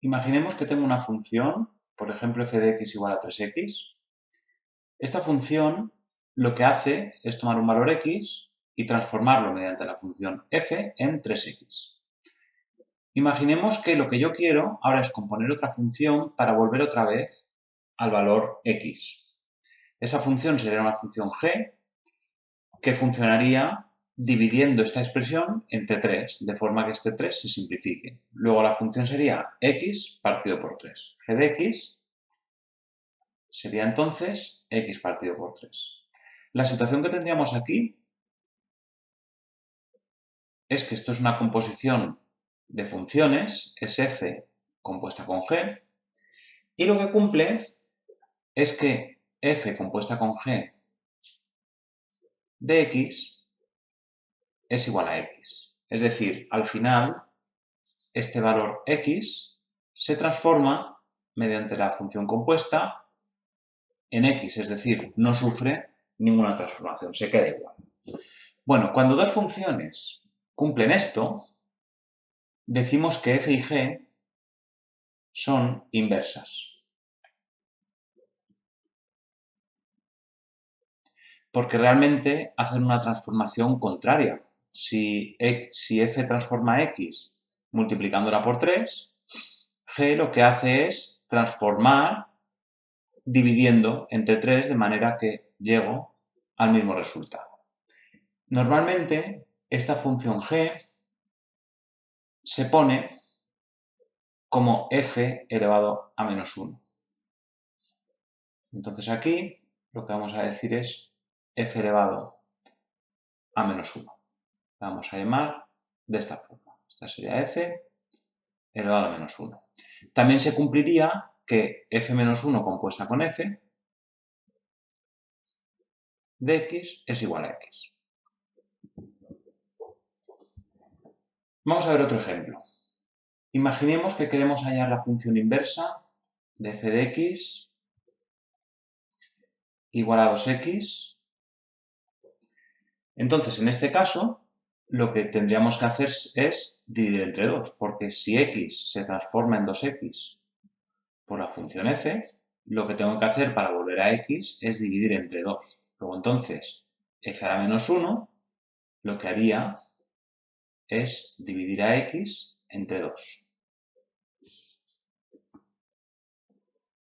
Imaginemos que tengo una función, por ejemplo f de x igual a 3x. Esta función lo que hace es tomar un valor x y transformarlo mediante la función f en 3x. Imaginemos que lo que yo quiero ahora es componer otra función para volver otra vez al valor x. Esa función sería una función g que funcionaría dividiendo esta expresión entre 3, de forma que este 3 se simplifique. Luego la función sería x partido por 3. g de x sería entonces x partido por 3. La situación que tendríamos aquí es que esto es una composición de funciones, es f compuesta con g, y lo que cumple es que f compuesta con g de x es igual a x. Es decir, al final, este valor x se transforma mediante la función compuesta en x, es decir, no sufre ninguna transformación, se queda igual. Bueno, cuando dos funciones cumplen esto, decimos que f y g son inversas. Porque realmente hacen una transformación contraria. Si f transforma x multiplicándola por 3, g lo que hace es transformar dividiendo entre 3 de manera que llego al mismo resultado. Normalmente, esta función g se pone como f elevado a menos 1. Entonces aquí lo que vamos a decir es f elevado a menos 1. La vamos a llamar de esta forma. Esta sería f elevado a menos 1. También se cumpliría que f menos 1 compuesta con f de x es igual a x. Vamos a ver otro ejemplo. Imaginemos que queremos hallar la función inversa de f de x igual a 2x. Entonces, en este caso, lo que tendríamos que hacer es dividir entre 2, porque si x se transforma en 2x por la función f, lo que tengo que hacer para volver a x es dividir entre 2. Luego, entonces, f a la menos 1, lo que haría es dividir a x entre 2.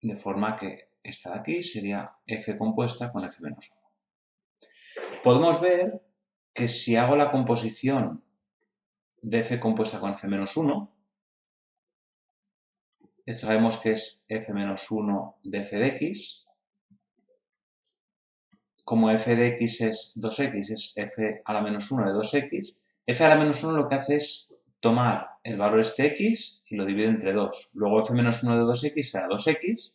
De forma que esta de aquí sería f compuesta con f menos 1. Podemos ver que si hago la composición de f compuesta con f menos 1, esto sabemos que es f menos 1 de f de x. Como f de x es 2x, es f a la menos 1 de 2x, f a la menos 1 lo que hace es tomar el valor este x y lo divide entre 2. Luego f menos 1 de 2x será 2x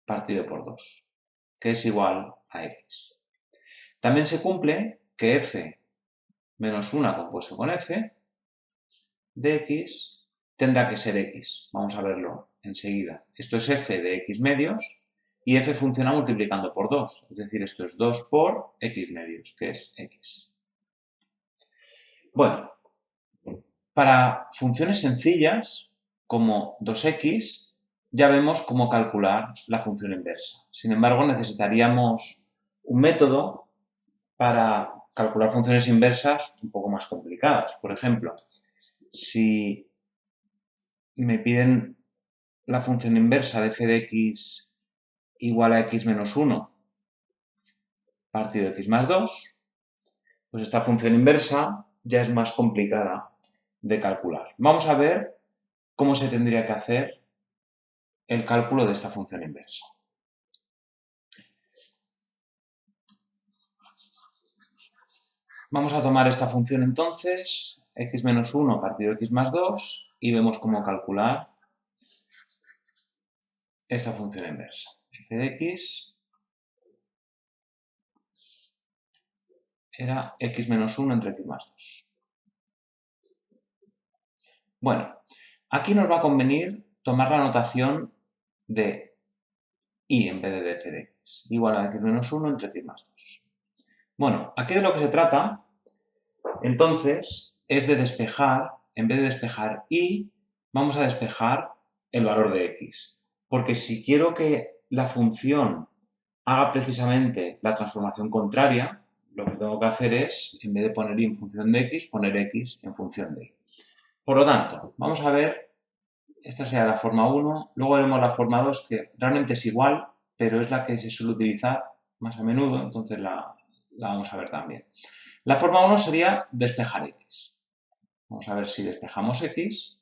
partido por 2, que es igual a x. También se cumple que f menos 1 compuesto con f de x tendrá que ser x. Vamos a verlo enseguida. Esto es f de x medios y f funciona multiplicando por 2. Es decir, esto es 2 por x medios, que es x. Bueno, para funciones sencillas, como 2x, ya vemos cómo calcular la función inversa. Sin embargo, necesitaríamos un método para calcular funciones inversas un poco más complicadas. Por ejemplo, si me piden la función inversa de f de x igual a x menos 1 partido de x más 2, pues esta función inversa ya es más complicada de calcular. Vamos a ver cómo se tendría que hacer el cálculo de esta función inversa. Vamos a tomar esta función entonces, x menos 1 partido de x más 2, y vemos cómo calcular esta función inversa. f de x era x menos 1 entre x más 2. Bueno, aquí nos va a convenir tomar la notación de y en vez de f de x, igual a x menos 1 entre x más 2. Bueno, aquí de lo que se trata, entonces, es de despejar, en vez de despejar y, vamos a despejar el valor de x. Porque si quiero que la función haga precisamente la transformación contraria, lo que tengo que hacer es, en vez de poner y en función de x, poner x en función de y. Por lo tanto, vamos a ver, esta sería la forma 1, luego veremos la forma 2, que realmente es igual, pero es la que se suele utilizar más a menudo, entonces la vamos a ver también. La forma 1 sería despejar x. Vamos a ver si despejamos x.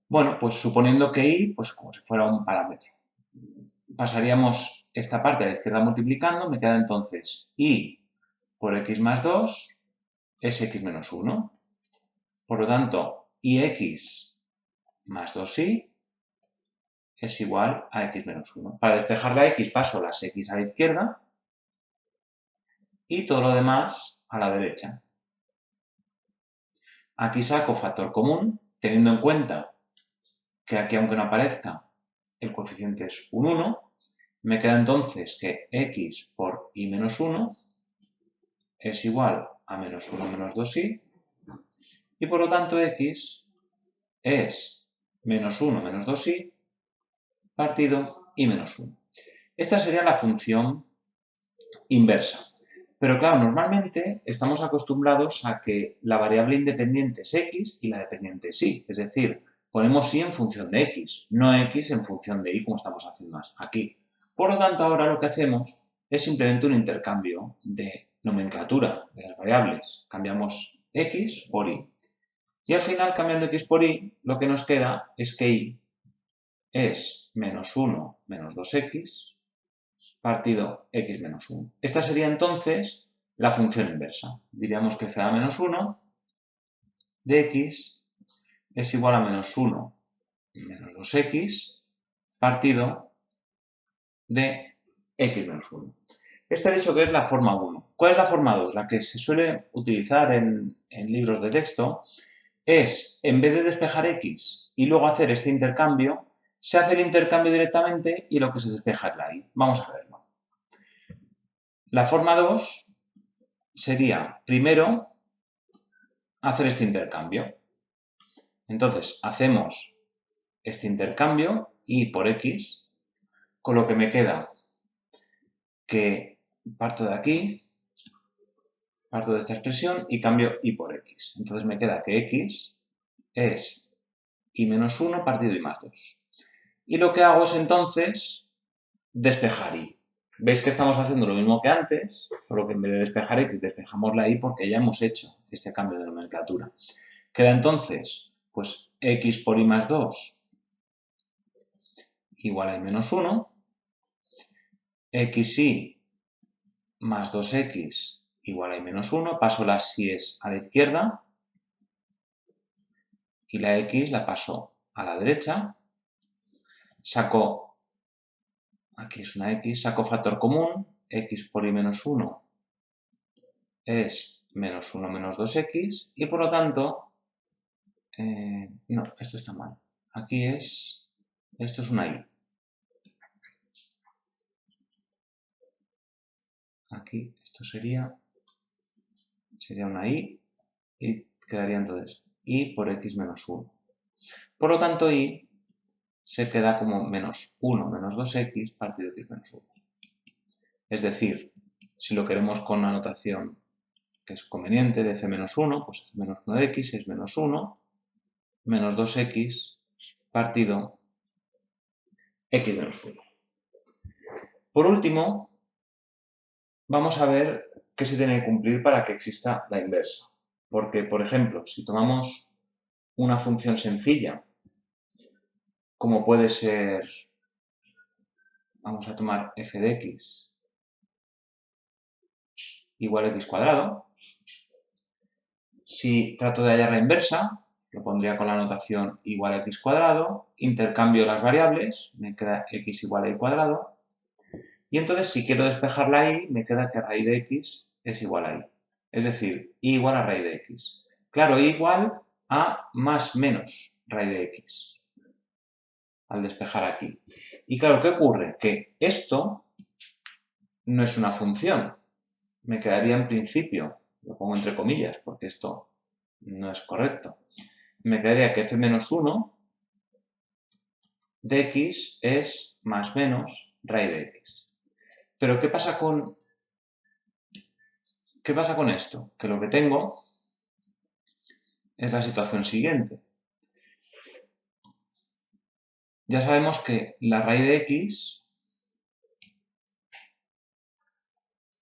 Bueno, pues suponiendo que y, pues como si fuera un parámetro. Pasaríamos esta parte a la izquierda multiplicando, me queda entonces y por x más 2 es x menos 1. Por lo tanto, ix más 2y es igual a x menos 1. Para despejar la x paso las x a la izquierda y todo lo demás a la derecha. Aquí saco factor común, teniendo en cuenta que aquí, aunque no aparezca, el coeficiente es un 1. Me queda entonces que x por y menos 1 es igual a menos 1 menos 2y. Y por lo tanto x es menos 1 menos 2y partido y menos 1. Esta sería la función inversa. Pero claro, normalmente estamos acostumbrados a que la variable independiente es x y la dependiente es y. Es decir, ponemos y en función de x, no x en función de y como estamos haciendo aquí. Por lo tanto, ahora lo que hacemos es simplemente un intercambio de nomenclatura de las variables. Cambiamos x por y. Y al final, cambiando x por y, lo que nos queda es que y es menos 1 menos 2x partido x menos 1. Esta sería entonces la función inversa. Diríamos que f a menos 1 de x es igual a menos 1 menos 2x partido de x menos 1. Este he dicho que es la forma 1. ¿Cuál es la forma 2? La que se suele utilizar en libros de texto es, en vez de despejar x y luego hacer este intercambio, se hace el intercambio directamente y lo que se despeja es la y. Vamos a verlo. La forma 2 sería, primero, hacer este intercambio. Entonces, hacemos este intercambio, y por x, con lo que me queda que parto de aquí, parto de esta expresión y cambio y por x. Entonces me queda que x es y menos 1 partido y más 2. Y lo que hago es entonces despejar y. ¿Veis que estamos haciendo lo mismo que antes? Solo que en vez de despejar x, despejamos la y porque ya hemos hecho este cambio de nomenclatura. Queda entonces, pues, x por y más 2 igual a y menos 1, xy más 2x igual a y menos 1, paso las y's a la izquierda y la x la paso a la derecha, saco, aquí es una x, saco factor común, x por y menos 1 es menos 1 menos 2x y por lo tanto, no, esto está mal, aquí es, esto es una y. Aquí esto sería una y quedaría entonces y por x menos 1. Por lo tanto, y se queda como menos 1 menos 2x partido x menos 1. Es decir, si lo queremos con una notación que es conveniente de f menos 1, pues f menos 1 de x es menos 1 menos 2x partido x menos 1. Por último, vamos a ver qué se tiene que cumplir para que exista la inversa. Porque, por ejemplo, si tomamos una función sencilla, como puede ser, vamos a tomar f de x igual a x cuadrado, si trato de hallar la inversa, lo pondría con la notación igual a x cuadrado, intercambio las variables, me queda x igual a y cuadrado, y entonces si quiero despejar la y, me queda que raíz de x es igual a y. Es decir, y igual a raíz de x. Claro, y igual a más menos raíz de x, al despejar aquí. Y claro, ¿qué ocurre? Que esto no es una función. Me quedaría en principio, lo pongo entre comillas, porque esto no es correcto. me quedaría que f menos 1 de x es más menos raíz de x. Pero ¿qué pasa con esto? Que lo que tengo es la situación siguiente. Ya sabemos que la raíz de x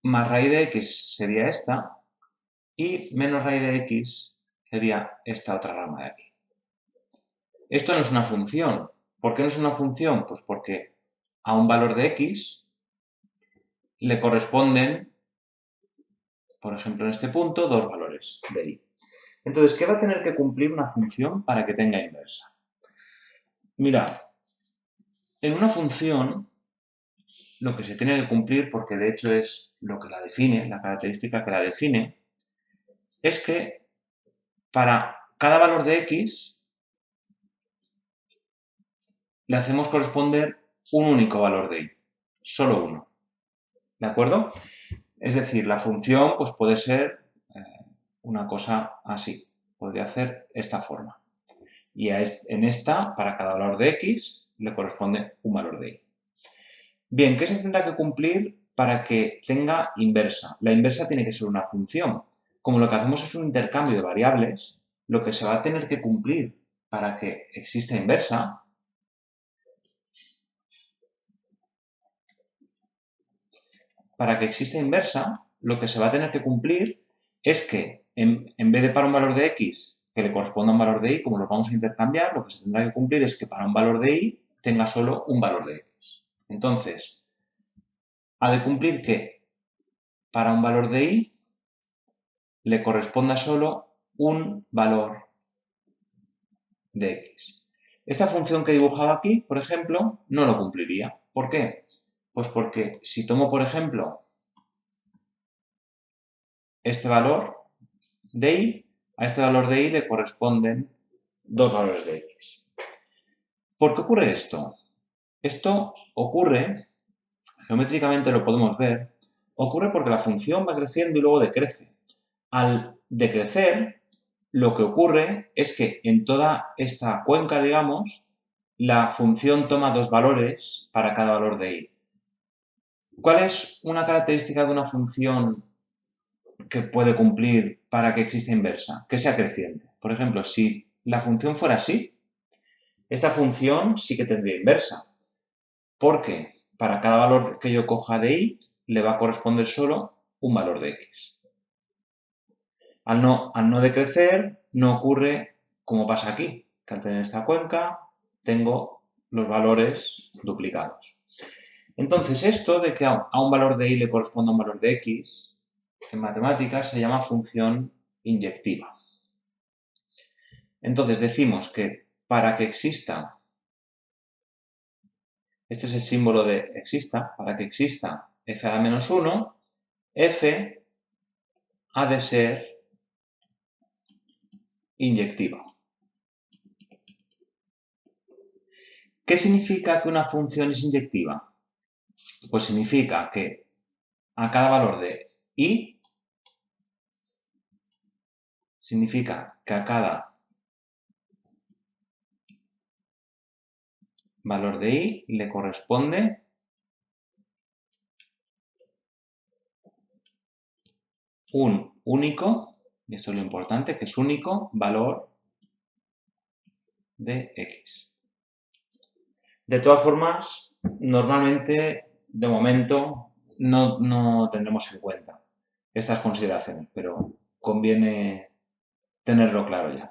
más raíz de x sería esta y menos raíz de x sería esta otra rama de aquí. Esto no es una función. ¿Por qué no es una función? Pues porque a un valor de x le corresponden, por ejemplo, en este punto, dos valores de y. Entonces, ¿qué va a tener que cumplir una función para que tenga inversa? Mira, en una función lo que se tiene que cumplir, porque de hecho es lo que la define, la característica que la define, es que para cada valor de x le hacemos corresponder un único valor de y, solo uno. ¿De acuerdo? Es decir, la función pues, puede ser una cosa así. Podría hacer esta forma. Y en esta, para cada valor de x, le corresponde un valor de y. Bien, ¿qué se tendrá que cumplir para que tenga inversa? La inversa tiene que ser una función. Como lo que hacemos es un intercambio de variables, lo que se va a tener que cumplir para que exista inversa lo que se va a tener que cumplir es que en vez de para un valor de x que le corresponda a un valor de y, como lo vamos a intercambiar, lo que se tendrá que cumplir es que para un valor de y tenga solo un valor de x. Entonces, ha de cumplir que para un valor de y le corresponda solo un valor de x. Esta función que he dibujado aquí, por ejemplo, no lo cumpliría. ¿Por qué? Pues porque si tomo, por ejemplo, este valor de y, a este valor de y le corresponden dos valores de x. ¿Por qué ocurre esto? Esto ocurre, geométricamente lo podemos ver, ocurre porque la función va creciendo y luego decrece. Al decrecer, lo que ocurre es que en toda esta cuenca, digamos, la función toma dos valores para cada valor de y. ¿Cuál es una característica de una función que puede cumplir para que exista inversa? Que sea creciente. Por ejemplo, si la función fuera así, esta función sí que tendría inversa, porque para cada valor que yo coja de y le va a corresponder solo un valor de x. Al no decrecer, no ocurre como pasa aquí, que al tener esta cuenca tengo los valores duplicados. Entonces, esto de que a un valor de y le corresponda un valor de x, en matemáticas se llama función inyectiva. Entonces, decimos que para que exista, este es el símbolo de exista, para que exista f a la menos 1, f ha de ser inyectiva. ¿Qué significa que una función es inyectiva? Pues significa que a cada valor de y, significa que a cada valor de y le corresponde un único, y esto es lo importante, que es único valor de x. De todas formas, normalmente, de momento, no tendremos en cuenta estas consideraciones, pero conviene tenerlo claro ya.